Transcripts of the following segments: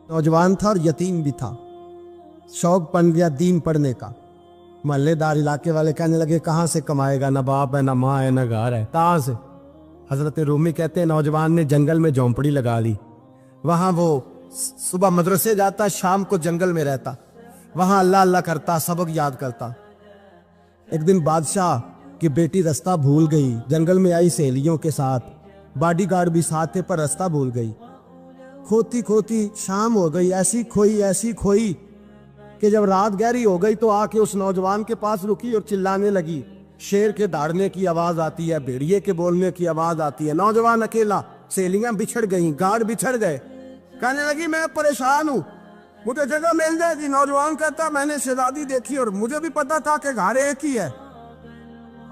नौजवान था और यतीम भी था। शौक बन गया दीन पढ़ने का। मोहल्लेदार इलाके वाले कहने लगे कहाँ से कमाएगा, ना बाप है, ना माँ है, ना घर है, कहाँ से। हजरत रूमी कहते हैं नौजवान ने जंगल में झोंपड़ी लगा ली। वहां वो सुबह मदरसे जाता, शाम को जंगल में रहता, वहां अल्लाह अल्लाह करता, सबक याद करता। एक दिन बादशाह की बेटी रास्ता भूल गई, जंगल में आई सहेलियों के साथ, बॉडीगार्ड भी साथ थे, पर रास्ता भूल गई। खोती खोती शाम हो गई, ऐसी खोई कि जब रात गहरी हो गई तो आके उस नौजवान के पास रुकी और चिल्लाने लगी। शेर के दहाड़ने की आवाज आती है, भेड़िए के बोलने की आवाज आती है। नौजवान अकेला, सहेलियां बिछड़ गई, गार्ड बिछड़ गए। कहने लगी मैं परेशान हूँ, मुझे जगह मिल जाएगी। नौजवान कहता मैंने शहजादी देखी और मुझे भी पता था कि घर एक ही है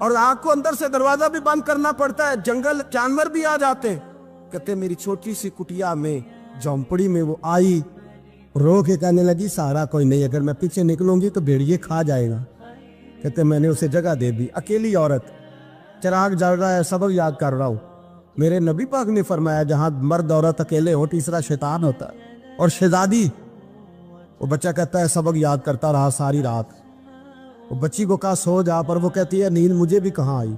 और आग को अंदर से दरवाजा भी बंद करना पड़ता है, जंगल जानवर भी आ जाते। कहते मेरी छोटी सी कुटिया में, झोंपड़ी में वो आई, रो के कहने लगी सहारा कोई नहीं, अगर मैं पीछे निकलूंगी तो भेड़िए खा जाएगा। कहते मैंने उसे जगह दे दी। अकेली औरत, चिराग जल रहा है, सबक याद कर रहा हूँ। मेरे नबी पाक ने फरमाया जहां मर्द औरत अकेले हो तीसरा शैतान होता है। और शहजादी, वो बच्चा कहता है सबक याद करता रहा सारी रात। वो बच्ची को कहा सो जा, पर वो कहती है नींद मुझे भी कहाँ आई।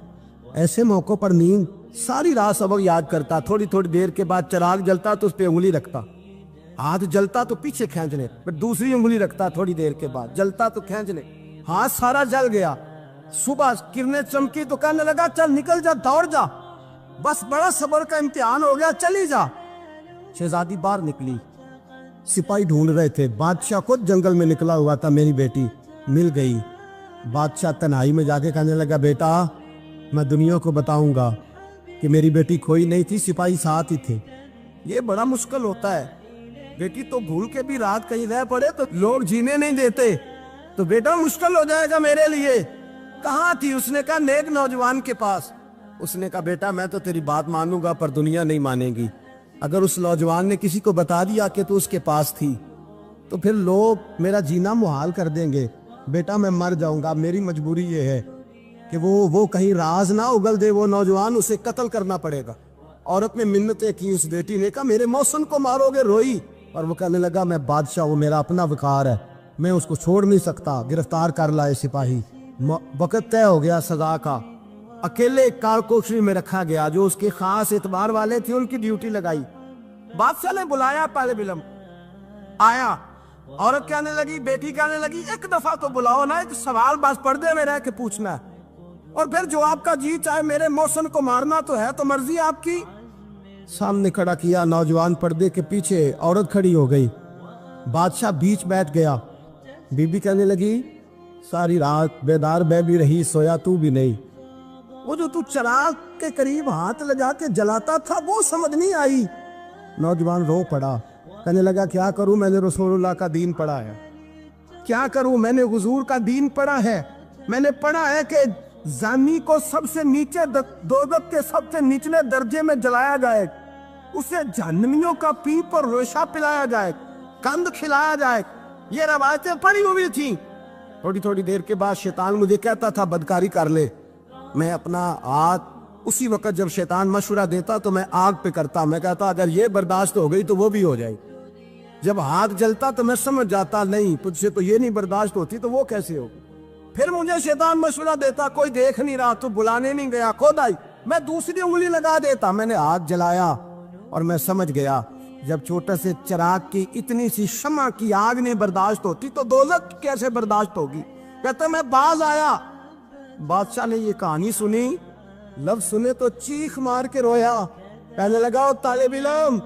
ऐसे मौकों पर नींद, सारी रात सबक याद करता। थोड़ी थोड़ी देर के बाद चिराग जलता तो उस पर उंगली रखता, हाथ जलता तो पीछे खींच ले, फिर दूसरी उंगली रखता, थोड़ी देर के बाद जलता तो खींच ले, हाथ सारा जल गया। सुबह किरणें चमकी तो कहने लगा चल निकल जा, दौड़ जा, बस बड़ा सब्र का इम्तिहान हो गया, चली जा। शहजादी बाहर निकली, सिपाही ढूंढ रहे थे। बादशाह खुद जंगल में निकला हुआ था, मेरी बेटी मिल गई। बादशाह तन्हाई में जाके कहने लगा बेटा मैं दुनिया को बताऊंगा कि मेरी बेटी खोई नहीं थी, सिपाही साथ ही थे। ये बड़ा मुश्किल होता है, बेटी तो भूल के भी रात कहीं रह पड़े तो लोग जीने नहीं देते, तो बेटा मुश्किल हो जाएगा मेरे लिए। कहाँ थी? उसने कहा नेक नौजवान के पास। उसने कहा बेटा मैं तो तेरी बात मानूंगा पर दुनिया नहीं मानेगी। अगर उस नौजवान ने किसी को बता दिया कि तू उसके पास थी तो फिर लोग मेरा जीना मुहाल कर देंगे। बेटा मैं मर जाऊंगा, मेरी मजबूरी ये है कि वो कहीं राज ना उगल दे वो नौजवान, उसे कत्ल करना पड़ेगा। औरत ने मिन्नतें की, उस बेटी ने कहा मेरे मौसम को मारोगे, रोई। और वो कहने लगा मैं बादशाह, वो मेरा अपना वकार है, मैं उसको छोड़ नहीं सकता। गिरफ्तार कर लाए सिपाही। वक्त तय हो गया सजा का। अकेले कारकोशरी में रखा गया, जो उसके खास एतबार वाले थे उनकी ड्यूटी लगाई। बादशाह ने बुलाया, पहले बिलम आया। औरत कहने लगी, बेटी कहने लगी एक दफा तो बुलाओ ना, एक सवाल बस पर्दे में रह के पूछना है, और फिर जो आपका जी चाहे मेरे मौसम को मारना तो है, तो मर्जी आपकी। सामने खड़ा किया नौजवान, पर्दे के पीछे औरत खड़ी हो गई। बादशाह बीच बैठ गया। बीबी कहने लगी सारी रात बेदार मैं भी रही, सोया तू भी नहीं। वो जो तू चिराग के करीब हाथ लगा के जलाता था वो समझ नहीं आई। नौजवान रो पड़ा, कहने लगा क्या करूं, मैंने रसूलुल्लाह का दीन पढ़ा है, क्या करूं, मैंने हुजूर का दीन पढ़ा है। मैंने पढ़ा है कि जानी को सबसे नीचे दोज़ख के सबसे निचले दर्जे में जलाया जाए, उसे जहन्नमियों का पीप और रेशा पिलाया जाए, कंद खिलाया जाए। ये रवायतें पड़ी हुई थी। थोड़ी थोड़ी देर के बाद शैतान मुझे कहता था बदकारी कर ले। मैं अपना हाथ उसी वक्त जब शैतान मशवरा देता तो मैं आग पे करता। मैं कहता अगर ये बर्दाश्त हो गई तो वो भी हो जाएगी। जब हाथ जलता तो मैं समझ जाता नहीं तुझसे तो ये नहीं बर्दाश्त होती, तो वो कैसे होगी। फिर मुझे शैतान मशवरा देता कोई देख नहीं रहा तो बुलाने नहीं गया, खुद आई, मैं दूसरी उंगली लगा देता। मैंने हाथ जलाया और मैं समझ गया जब छोटे से चिराग की इतनी सी शमा की आग ने बर्दाश्त होती तो दोज़ख कैसे बर्दाश्त होगी। कहता मैं बाज आया। बादशाह ने ये कहानी सुनी, लफ्ज सुने तो चीख मार के रोया। कहने लगा तालिब इल्म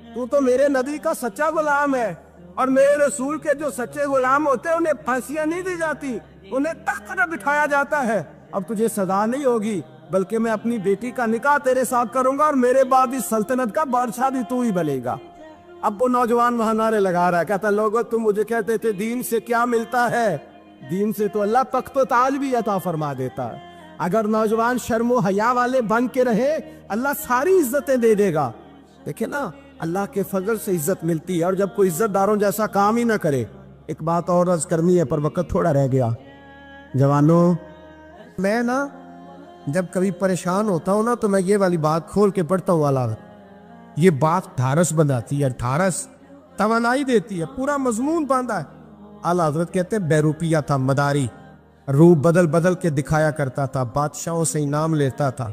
तू तो मेरे नबी का सच्चा गुलाम है, और मेरे रसूल के जो सच्चे गुलाम होते हैं उन्हें फांसियां नहीं दी जाती, उन्हें तख्त पर बिठाया जाता है। अब तुझे सजा नहीं होगी, बल्कि मैं अपनी बेटी का निकाह तेरे साथ करूंगा और मेरे बाद इस सल्तनत का बादशाह भी तू ही बनेगा। अब वो नौजवान वहां नारे लगा रहा है, कहता लोगों तुम मुझे कहते थे दीन से क्या मिलता है, दीन से तो अल्लाह तख्त व ताज भी अता फरमा देता है। अगर नौजवान शर्म व हया वाले बन के रहे अल्लाह सारी इज्जतें दे देगा। देखे ना अल्लाह के फजल से इज्जत मिलती है, और जब कोई इज्जतदारों जैसा काम ही ना करे। एक बात और अर्ज करनी है पर वक्त थोड़ा रह गया। जवानों मैं ना जब कभी परेशान होता हूँ ना तो मैं ये वाली बात खोल के पढ़ता हूँ। वाला ये बात ढारस बनाती है, ढारस توانائی دیتی ہے, پورا مضمون باندھا ہے. اعلیٰ حضرت کہتے ہیں بیروپیہ تھا, مداری, روپ بدل بدل کے دکھایا کرتا تھا, بادشاہوں سے انعام لیتا تھا.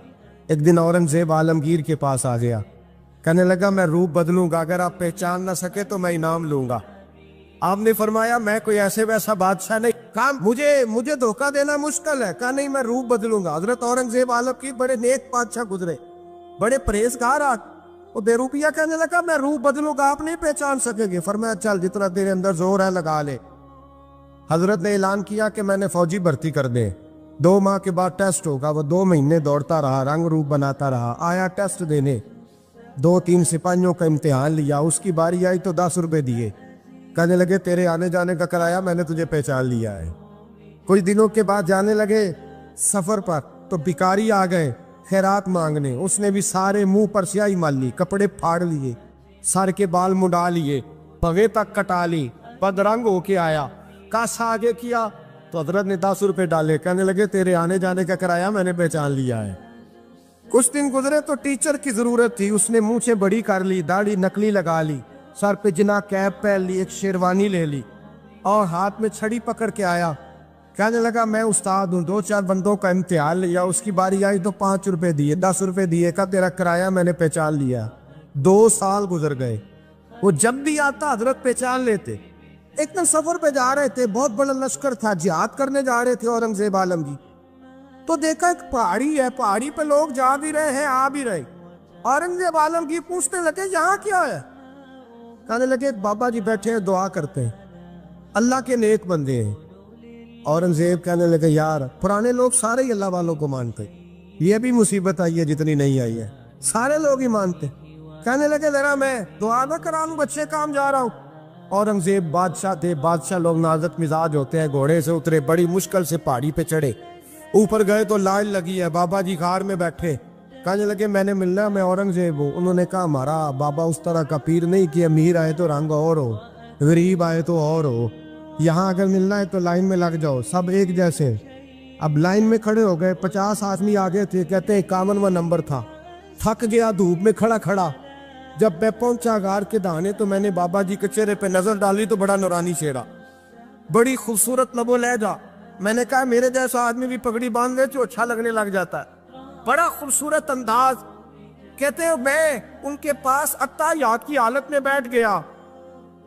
ایک دن اورنگزیب عالمگیر کے پاس آ گیا, کہنے لگا میں روپ بدلوں گا, اگر آپ پہچان نہ سکے تو میں انعام لوں گا. آپ نے فرمایا میں کوئی ایسے ویسا بادشاہ نہیں, کہا مجھے دھوکہ دینا مشکل ہے. کہا نہیں, میں روپ بدلوں گا. حضرت اورنگزیب عالمگیر بڑے نیک بادشاہ گزرے, بڑے پرہیزگار. وہ بیروپیہ کہنے لگا میں روپ بدلوں گا, آپ نہیں پہچان سکیں گے. فرمایا چل جتنا تیرے اندر زور ہے لگا لے. حضرت نے اعلان کیا کہ میں نے فوجی بھرتی کر دے, 2 ماہ کے بعد ٹیسٹ ہوگا. وہ 2 مہینے دوڑتا رہا, رنگ روپ بناتا رہا, آیا ٹیسٹ دینے, 2-3 سپاہیوں کا امتحان لیا. اس کی باری آئی تو 10 روپے دیے, کہنے لگے تیرے آنے جانے کا کرایہ میں نے تجھے پہچان لیا ہے. کچھ دنوں کے بعد جانے لگے سفر پر, تو بھکاری آ گئے خیرات مانگنے. اس نے بھی سارے منہ پر سیاہی مال لی, کپڑے پھاڑ لیے, سر کے بال مڈا لیے, پگے تک کٹا لی, بدرنگ ہو کے آیا. کاسا آگے کیا تو حضرت نے 10 روپے ڈالے, کہنے لگے تیرے آنے جانے کا کرایہ میں نے پہچان لیا ہے. کچھ دن گزرے تو ٹیچر کی ضرورت تھی. اس نے منہ سے بڑی کر لی, داڑھی نکلی لگا لی, سر پہ جنا کیپ پہن لی, ایک شیروانی لے لی اور ہاتھ میں چھڑی پکڑ کے آیا. کہنے لگا میں استاد ہوں, 2-4 بندوں کا امتحان لیا, اس کی باری آئی تو 5 روپے دیے, 10 روپے دیے, کا تیرا کرایہ میں نے پہچان لیا. 2 سال گزر گئے. وہ جب بھی آتا حضرت پہچان لیتے. ایک دن سفر پہ جا رہے تھے, بہت بڑا لشکر تھا, جہاد کرنے جا رہے تھے اورنگزیب عالمگیر. تو دیکھا ایک پہاڑی ہے, پہاڑی پہ لوگ جا بھی رہے ہیں آ بھی رہے. اورنگزیب عالمگیر پوچھنے لگے یہاں کیا ہے؟ کہنے لگے بابا جی بیٹھے ہیں دعا کرتے ہیں, اللہ کے نیک بندے ہیں. اورنگزیب کہنے لگے یار پرانے لوگ سارے ہی اللہ والوں کو مانتے, یہ بھی مصیبت آئی ہے جتنی نہیں آئی ہے, سارے لوگ ہی مانتے. کہنے لگے ذرا میں دعا نہ کرا لوں, بچے کام جا رہا ہوں. اورنگزیب بادشاہ تھے, بادشاہ لوگ نازک مزاج ہوتے ہیں. گھوڑے سے اترے, بڑی مشکل سے پہاڑی پہ چڑھے, اوپر گئے تو لائن لگی ہے, بابا جی غار میں بیٹھے. کہنے لگے میں نے ملنا, میں اورنگزیب ہوں. انہوں نے کہا ہمارا بابا اس طرح کا پیر نہیں کہ امیر آئے تو رنگ اور ہو, غریب آئے تو اور ہو, یہاں اگر ملنا ہے تو لائن میں لگ جاؤ, سب ایک جیسے. اب لائن میں کھڑے ہو گئے, 50 آدمی آگے تھے, کہتے ہیں 51واں نمبر تھا. تھک گیا دھوپ میں کھڑا کھڑا. جب میں پہنچا غار کے دانے تو میں نے بابا جی کے چہرے پہ نظر ڈالی تو بڑا نورانی چہرہ, بڑی خوبصورت لب و لہجہ. میں نے کہا میرے جیسا آدمی بھی پگڑی باندھ لے تو اچھا لگنے لگ جاتا ہے, بڑا خوبصورت انداز. کہتے ہیں میں ان کے پاس اتحیات کی حالت میں بیٹھ گیا.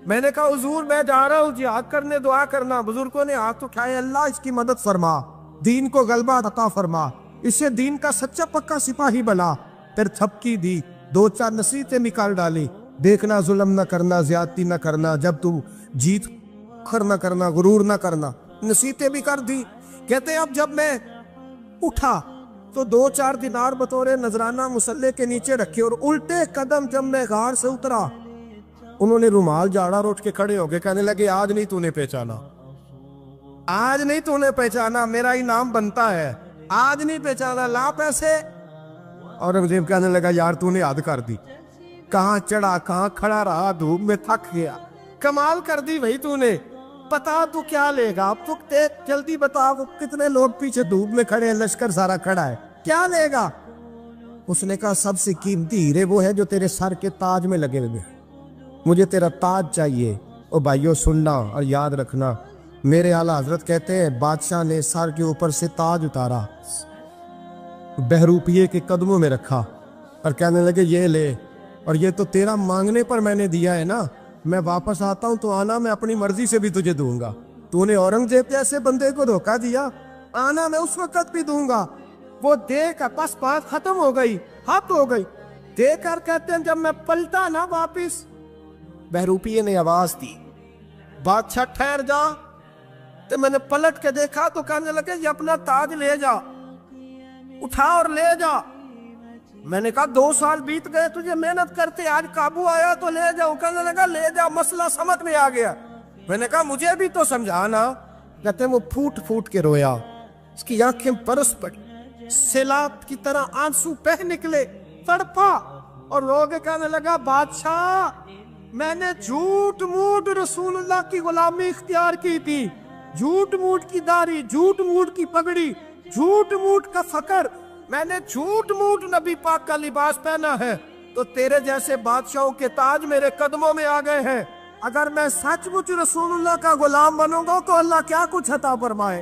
میں نے کہا حضور میں جا رہا ہوں جہاد کرنے, دعا کرنا. بزرگوں نے ہاتھ اٹھائے, اللہ اس کی مدد فرما, دین کو غلبہ عطا فرما, اسے دین کا سچا پکا سپاہی بنا. پھر تھپکی دی, 2-4 نصیحتیں نکال ڈالی. دیکھنا ظلم نہ کرنا, زیادتی نہ کرنا, جب تم جیت کر نہ کرنا, غرور نہ کرنا. نصیحتیں بھی کر دی. کہتے ہیں اب جب میں اٹھا تو 2-4 دینار بطور نذرانہ مسلح کے نیچے رکھے, اور الٹے قدم جب میں غار سے اترا انہوں نے رومال جاڑا اور اٹھ کے کھڑے ہو گئے. کہنے لگے آج نہیں تو نے پہچانا, آج نہیں تو نے پہچانا, میرا انعام بنتا ہے, آج نہیں پہچانا, لا پیسے. اورنگزیب کہنے لگا یار تو نے حد کر دی, کہاں چڑھا کہاں کھڑا رہا, دھوپ میں تھک گیا, کمال کر دی بھائی تو نے. بتا تو کیا لے گا, اب تو جلدی بتا, وہ کتنے لوگ پیچھے دھوپ میں کھڑے ہیں, لشکر سارا کھڑا ہے, کیا لے گا؟ اس نے کہا سب سے قیمتی ہیرے وہ ہے جو تیرے سر کے تاج میں لگے ہوئے, مجھے تیرا تاج چاہیے. او بھائیو سننا اور یاد رکھنا, میرے اعلیٰ حضرت کہتے ہیں بادشاہ نے سر کے اوپر سے تاج اتارا, بہروپیے کے قدموں میں رکھا اور کہنے لگے یہ لے, اور یہ تو تیرا مانگنے پر میں نے دیا ہے نا, میں واپس آتا ہوں تو آنا میں اپنی مرضی سے بھی تجھے دوں گا. تو نے اورنگزیب جیسے بندے کو دھوکہ دیا, آنا میں اس وقت بھی دوں گا. وہ دے کر بس بات ختم ہو گئی, حد ہو گئی. دے کر کہتے ہیں جب میں پلٹا نا واپس, بہروپیے نے آواز دی بادشاہ ٹھہر جا. تو میں نے پلٹ کے دیکھا تو کہنے لگے یہ اپنا تاج لے جا, اٹھا اور لے جا. میں نے کہا 2 سال بیت گئے تجھے محنت کرتے, آج قابو آیا تو لے جاؤ. کہنے لگا لے جا, مسئلہ سمجھ میں آ گیا. میں نے کہا مجھے بھی تو سمجھانا. کہتے ہیں وہ پھوٹ پھوٹ کے رویا, اس کی آنکھیں برس پڑی, سیلاب کی طرح آنسو بہہ نکلے, تڑپا اور رو کے کہنے لگا بادشاہ میں نے جھوٹ موٹ رسول اللہ کی غلامی اختیار کی تھی, جھوٹ موٹ کی داڑھی, جھوٹ موٹ کی پگڑی, جھوٹ موٹ کا فقر, میں نے جھوٹ موٹ نبی پاک کا لباس پہنا ہے, تو تیرے جیسے بادشاہوں کے تاج میرے قدموں میں آ گئے ہیں. अगर मैं सचमुच रसूलुल्लाह का गुलाम बनूंगा तो अल्लाह क्या कुछ अता फरमाए,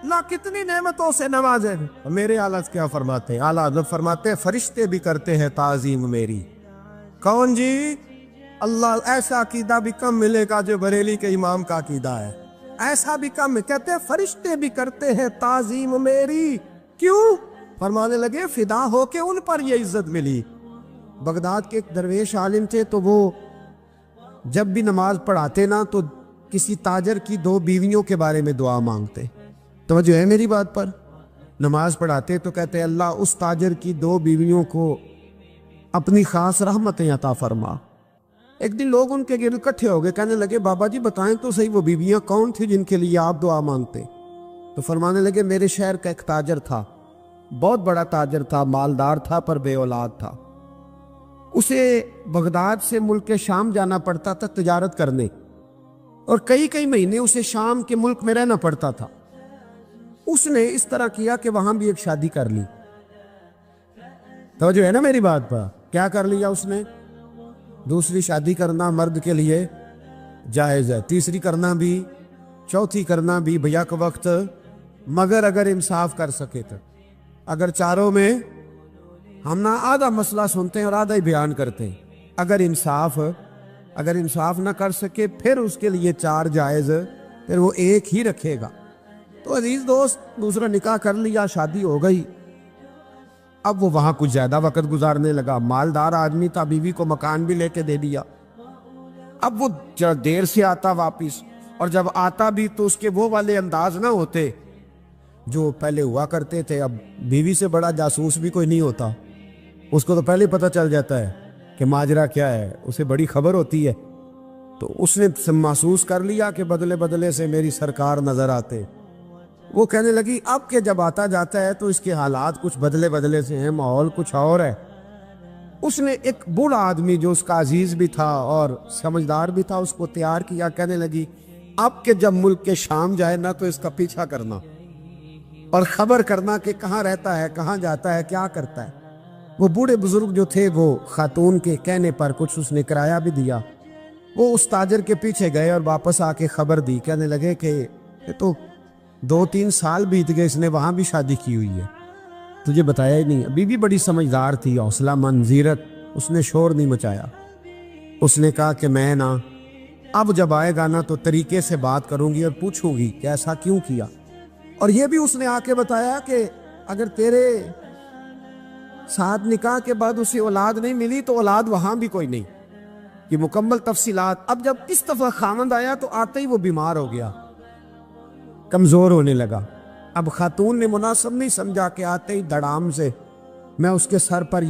अल्लाह कितनी नेमतों से नवाजे। मेरे आला क्या फरमाते हैं, आला हज़रत फरमाते हैं फरिश्ते भी करते हैं ताज़ीम मेरी। कौन जी? अल्लाह। ऐसा अकीदा भी कम मिलेगा जो बरेली के इमाम का अकीदा है, ऐसा भी कम। कहते हैं फरिश्ते भी करते हैं ताज़ीम मेरी। क्यों? फरमाने लगे फिदा होके उन पर ये इज्जत मिली। बगदाद के एक दरवेश आलिम थे, तो वो जब भी नमाज पढ़ाते ना तो किसी ताजर की 2 बीवियों के बारे में दुआ मांगते। तवज्जो है मेरी बात पर? नमाज पढ़ाते तो कहते अल्लाह उस ताजर की 2 बीवियों को अपनी खास रहमतें अता फरमा। एक दिन लोग उनके गिर्द इकट्ठे हो गए, कहने लगे बाबा जी बताएं तो सही वो बीवियां कौन थी जिनके लिए आप दुआ मांगते? तो फरमाने लगे मेरे शहर का एक ताजर था, बहुत बड़ा ताजर था, मालदार था पर बे औलाद था। उसे बगदाद से मुल्क के शाम जाना पड़ता था तिजारत करने, और कई कई महीने उसे शाम के मुल्क में रहना पड़ता था। उसने इस तरह किया कि वहां भी एक शादी कर ली। तो जो है ना मेरी बात पर, क्या कर लिया उसने? दूसरी शादी करना मर्द के लिए जायज़ है, तीसरी करना भी, चौथी करना भी भैया के वक्त, मगर अगर इंसाफ कर सके तो। अगर चारों में हम ना आधा मसला सुनते हैं और आधा ही बयान करते हैं, अगर इंसाफ ना कर सके फिर उसके लिए 4 जायज़, फिर वो एक ही रखेगा। तो अजीज दोस्त, दूसरा निकाह कर लिया, शादी हो गई। अब वो वहां कुछ ज्यादा वक्त गुजारने लगा, मालदार आदमी था, बीवी को मकान भी लेके दे दिया। अब वो देर से आता वापिस, और जब आता भी तो उसके वो वाले अंदाज ना होते जो पहले हुआ करते थे। अब बीवी से बड़ा जासूस भी कोई नहीं होता, उसको तो पहले पता चल जाता है कि माजरा क्या है, उसे बड़ी खबर होती है। तो उसने महसूस कर लिया कि बदले बदले से मेरी सरकार नजर आते। वो कहने लगी अब के जब आता जाता है तो इसके हालात कुछ बदले बदले से हैं, माहौल कुछ और है। उसने एक बूढ़ा आदमी जो उसका अजीज भी था और समझदार भी था उसको तैयार किया। कहने लगी अब के जब मुल्क के शाम जाए ना तो इसका पीछा करना और खबर करना कि कहाँ रहता है, कहाँ जाता है, क्या करता है। वो बूढ़े बुजुर्ग जो थे वो खातून के कहने पर कुछ उसने किराया भी दिया। वो उस ताजर के पीछे गए और वापस आके खबर दी। कहने लगे कि ये तो 2-3 साल बीत गए, इसने वहां भी शादी की हुई है, तुझे बताया ही नहीं। बीवी बड़ी समझदार थी, हौसला मंद, जीरत, उसने शोर नहीं मचाया। उसने कहा कि मैं ना अब जब आएगा ना तो तरीके से बात करूंगी और पूछूंगी कि ऐसा क्यों किया। और ये भी उसने आके बताया कि अगर तेरे साथ निकाह के बाद उसे औलाद नहीं मिली तो औलाद वहां भी कोई नहीं, कि मुकम्मल तफसीलात। अब जब इस दफा खामंद आया तो आते ही वो बीमार हो गया, कमजोर होने लगा। अब खातून ने मुनासिब नहीं समझा कि आते ही धड़ाम से मैं उसके सर पर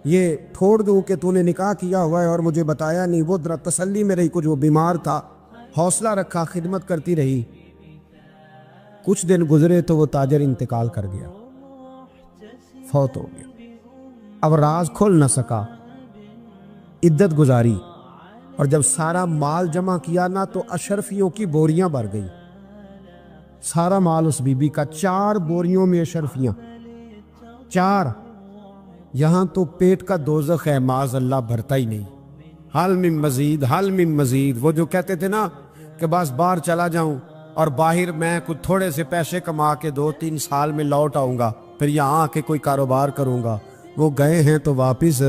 ये ठोड़ दूं कि तूने निकाह किया हुआ है और मुझे बताया नहीं। वो जरा तसल्ली में रही, कुछ वो बीमार था, हौसला रखा, खिदमत करती रही। कुछ दिन गुजरे तो वो ताजर इंतकाल कर गया, फौत हो गया। अब राज खोल न सका, इद्दत गुजारी, और जब सारा माल जमा किया ना तो अशरफियों की बोरियां भर गई। सारा माल उस बीबी का, 4 बोरियों में अशरफियां, 4। यहां तो पेट का दोज़ख है, माज अल्लाह भरता ही नहीं। हाल में मजीद, हाल में मजीद। वो जो कहते थे ना कि बस बाहर चला जाऊं और बाहर मैं कुछ थोड़े से पैसे कमा के 2-3 साल में लौट आऊंगा, फिर यहाँ आके कोई कारोबार करूंगा, वो गए हैं तो वापिस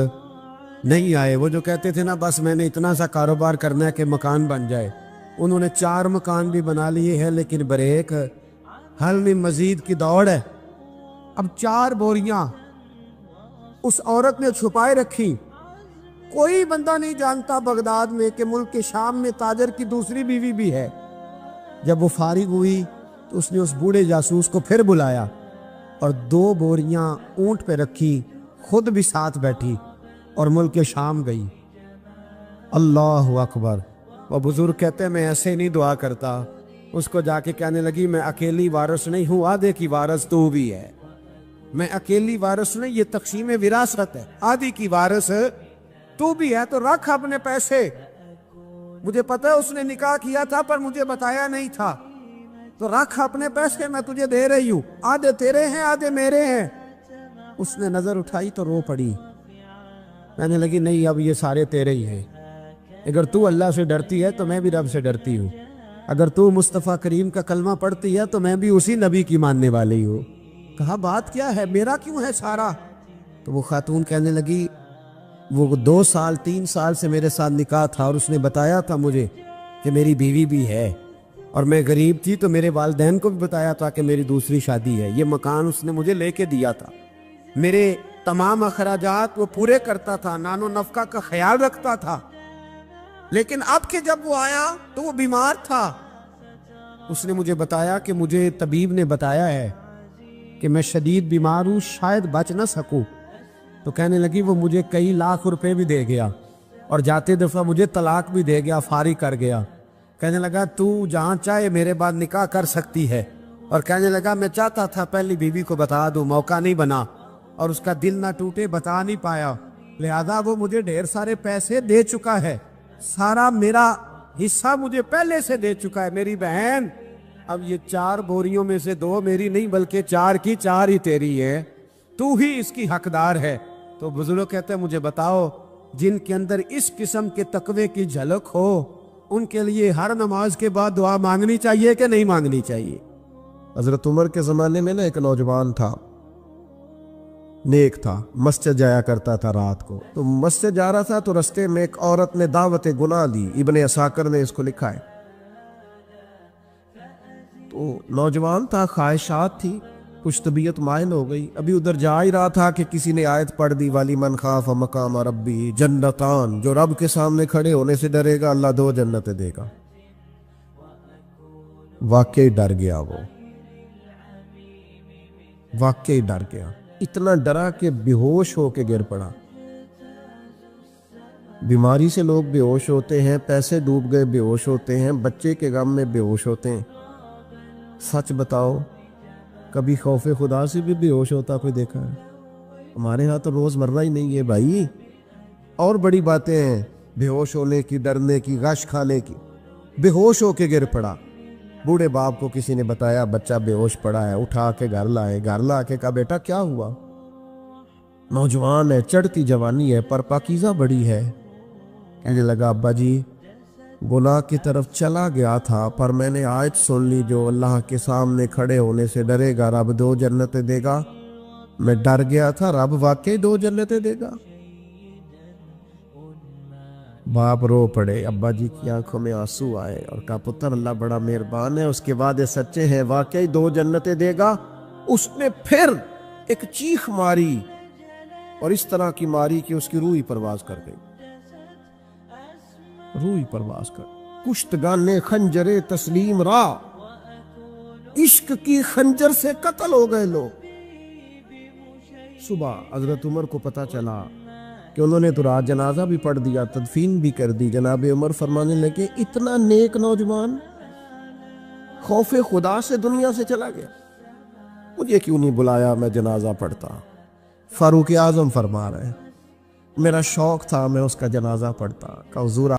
नहीं आए। वो जो कहते थे ना बस मैंने इतना सा कारोबार करना है कि मकान बन जाए, उन्होंने 4 मकान भी बना लिए हैं, लेकिन ब्रेक हल में मजीद की दौड़ है। अब 4 बोरियां उस औरत ने छुपाए रखी। कोई बंदा नहीं जानता बगदाद में कि मुल्क के शाम में ताजर की दूसरी बीवी भी है। जब वो फारिग हुई तो उसने उस बूढ़े जासूस को फिर बुलाया और 2 बोरियां ऊंट पे रखी, खुद भी साथ बैठी और मुल्क के शाम गई। अल्लाह अकबर। वो बुजुर्ग कहते हैं मैं ऐसे नहीं दुआ करता। उसको जाके कहने लगी मैं अकेली वारिस नहीं हूं, आधे की वारिस तू भी है। मैं अकेली वारिस नहीं, ये तक़सीम विरासत है, आधी की वारिस तू भी है। तो रख अपने पैसे, मुझे पता है उसने निकाह किया था पर मुझे बताया नहीं था, तो रख अपने पैसे, मैं तुझे दे रही हूं, आधे तेरे हैं आधे मेरे हैं। उसने नजर उठाई तो रो पड़ी, कहने लगी नहीं अब ये सारे तेरे ही हैं। اگر تو اللہ سے ڈرتی ہے تو میں بھی رب سے ڈرتی ہوں، اگر تو مصطفیٰ کریم کا کلمہ پڑھتی ہے تو میں بھی اسی نبی کی ماننے والی ہوں۔ کہا بات کیا ہے، میرا کیوں ہے سارا؟ تو وہ خاتون کہنے لگی وہ 2 سال 3 سال سے میرے ساتھ نکاح تھا، اور اس نے بتایا تھا مجھے کہ میری بیوی بھی ہے، اور میں غریب تھی تو میرے والدین کو بھی بتایا تھا کہ میری دوسری شادی ہے۔ یہ مکان اس نے مجھے لے کے دیا تھا، میرے تمام اخراجات وہ پورے کرتا تھا، نان و نفقہ کا خیال رکھتا تھا، لیکن اب کہ جب وہ آیا تو وہ بیمار تھا۔ اس نے مجھے بتایا کہ مجھے طبیب نے بتایا ہے کہ میں شدید بیمار ہوں، شاید بچ نہ سکوں۔ تو کہنے لگی وہ مجھے کئی لاکھ روپے بھی دے گیا، اور جاتے دفعہ مجھے طلاق بھی دے گیا، فارغ کر گیا۔ کہنے لگا تو جہاں چاہے میرے بعد نکاح کر سکتی ہے، اور کہنے لگا میں چاہتا تھا پہلی بیوی کو بتا دوں، موقع نہیں بنا، اور اس کا دل نہ ٹوٹے، بتا نہیں پایا، لہذا وہ مجھے ڈھیر سارے پیسے دے چکا ہے، سارا میرا حصہ مجھے پہلے سے دے چکا ہے۔ میری بہن اب یہ 4 بوریوں میں سے 2 میری نہیں بلکہ 4 کی 4 ہی تیری ہے، تو ہی اس کی حقدار ہے۔ تو بزرگ کہتے ہیں مجھے بتاؤ جن کے اندر اس قسم کے تقوی کی جھلک ہو ان کے لیے ہر نماز کے بعد دعا مانگنی چاہیے کہ نہیں مانگنی چاہیے؟ حضرت عمر کے زمانے میں ایک نوجوان تھا، نیک تھا، مسجد جایا کرتا تھا رات کو۔ تو مسجد جا رہا تھا تو رستے میں ایک عورت نے دعوت گناہ دی، ابن عساکر نے اس کو لکھا ہے۔ تو نوجوان تھا، خواہشات تھی، کچھ طبیعت مائل ہو گئی، ابھی ادھر جا ہی رہا تھا کہ کسی نے آیت پڑھ دی والی من خاف مقام ربی جنتان، جو رب کے سامنے کھڑے ہونے سے ڈرے گا اللہ 2 جنتیں دے گا۔ واقعی ڈر گیا، وہ واقعی ڈر گیا، اتنا ڈرا کہ بے ہوش ہو کے گر پڑا۔ بیماری سے لوگ بے ہوش ہوتے ہیں، پیسے ڈوب گئے بے ہوش ہوتے ہیں، بچے کے غم میں بے ہوش ہوتے ہیں۔ سچ بتاؤ کبھی خوف خدا سے بھی بے ہوش ہوتا کوئی دیکھا ہے؟ ہمارے ہاں تو روز مرہ ہی نہیں ہے بھائی، اور بڑی باتیں ہیں بے ہوش ہونے کی، ڈرنے کی، غش کھانے کی۔ بے ہوش ہو کے گر پڑا، بوڑھے باپ کو کسی نے بتایا بچہ بے ہوش پڑا ہے، اٹھا کے گھر لائے، گھر لا کے کہا بیٹا کیا ہوا؟ نوجوان ہے، چڑھتی جوانی ہے، پر پاکیزہ بڑی ہے۔ کہنے لگا ابا جی گناہ کی طرف چلا گیا تھا، پر میں نے آیت سن لی جو اللہ کے سامنے کھڑے ہونے سے ڈرے گا رب 2 جنتیں دے گا، میں ڈر گیا تھا، رب واقعی 2 جنتیں دے گا۔ باپ رو پڑے، ابا جی کی آنکھوں میں آنسو آئے، اور کہا پتر اللہ بڑا مہربان ہے، اس کے وعدے سچے ہیں، واقعی 2 جنتیں دے گا۔ اس نے پھر ایک چیخ ماری، اور اس طرح کی ماری کہ اس کی روح ہی پرواز کر گئی، روح ہی پرواز کر۔ کشتگانے خنجر تسلیم را، عشق کی خنجر سے قتل ہو گئے لوگ۔ صبح حضرت عمر کو پتا چلا کہ انہوں نے تو رات جنازہ بھی پڑھ دیا، تدفین بھی کر دی۔ جناب عمر فرمانے لگے اتنا نیک نوجوان خوف خدا سے دنیا سے چلا گیا، مجھے کیوں نہیں بلایا، میں جنازہ پڑھتا۔ فاروق اعظم فرما رہے ہیں میرا شوق تھا میں اس کا جنازہ پڑھتا، کہ حضور